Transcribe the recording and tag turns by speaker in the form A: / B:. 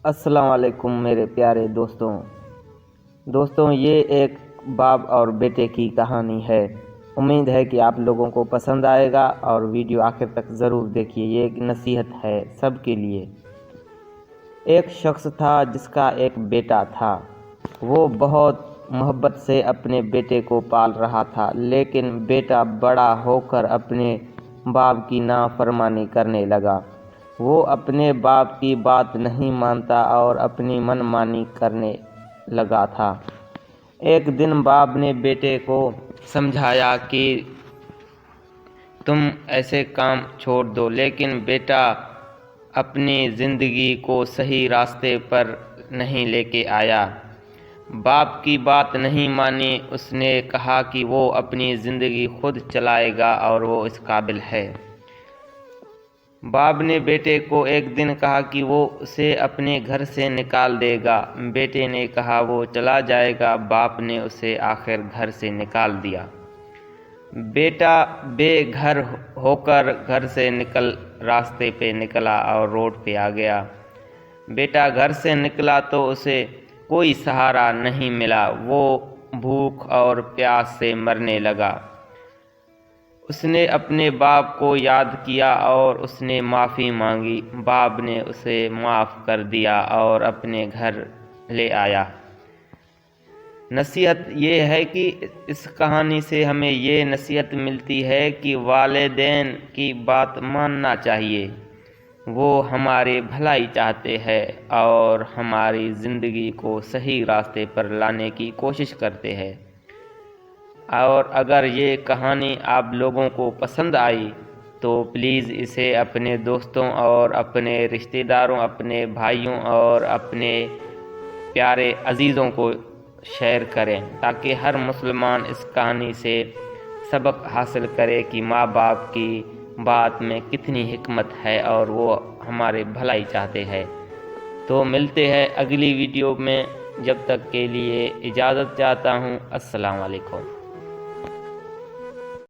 A: السلام علیکم میرے پیارے دوستوں یہ ایک باپ اور بیٹے کی کہانی ہے۔ امید ہے کہ آپ لوگوں کو پسند آئے گا اور ویڈیو آخر تک ضرور دیکھیے۔ یہ ایک نصیحت ہے سب کے لیے۔ ایک شخص تھا جس کا ایک بیٹا تھا۔ وہ بہت محبت سے اپنے بیٹے کو پال رہا تھا، لیکن بیٹا بڑا ہو کر اپنے باپ کی نافرمانی کرنے لگا۔ وہ اپنے باپ کی بات نہیں مانتا اور اپنی من مانی کرنے لگا تھا۔ ایک دن باپ نے بیٹے کو سمجھایا کہ تم ایسے کام چھوڑ دو، لیکن بیٹا اپنی زندگی کو صحیح راستے پر نہیں لے کے آیا۔ باپ کی بات نہیں مانی۔ اس نے کہا کہ وہ اپنی زندگی خود چلائے گا اور وہ اس قابل ہے۔ باپ نے بیٹے کو ایک دن کہا کہ وہ اسے اپنے گھر سے نکال دے گا۔ بیٹے نے کہا وہ چلا جائے گا۔ باپ نے اسے آخر گھر سے نکال دیا۔ بیٹا بے گھر ہو کر گھر سے راستے پہ نکلا اور روڈ پہ آ گیا۔ بیٹا گھر سے نکلا تو اسے کوئی سہارا نہیں ملا۔ وہ بھوک اور پیاس سے مرنے لگا۔ اس نے اپنے باپ کو یاد کیا اور اس نے معافی مانگی۔ باپ نے اسے معاف کر دیا اور اپنے گھر لے آیا۔ نصیحت یہ ہے کہ اس کہانی سے ہمیں یہ نصیحت ملتی ہے کہ والدین کی بات ماننا چاہیے۔ وہ ہماری بھلائی چاہتے ہیں اور ہماری زندگی کو صحیح راستے پر لانے کی کوشش کرتے ہیں۔ اور اگر یہ کہانی آپ لوگوں کو پسند آئی تو پلیز اسے اپنے دوستوں اور اپنے رشتہ داروں، اپنے بھائیوں اور اپنے پیارے عزیزوں کو شیئر کریں، تاکہ ہر مسلمان اس کہانی سے سبق حاصل کرے کہ ماں باپ کی بات میں کتنی حکمت ہے اور وہ ہمارے بھلائی چاہتے ہیں۔ تو ملتے ہیں اگلی ویڈیو میں، جب تک کے لیے اجازت چاہتا ہوں۔ السلام علیکم۔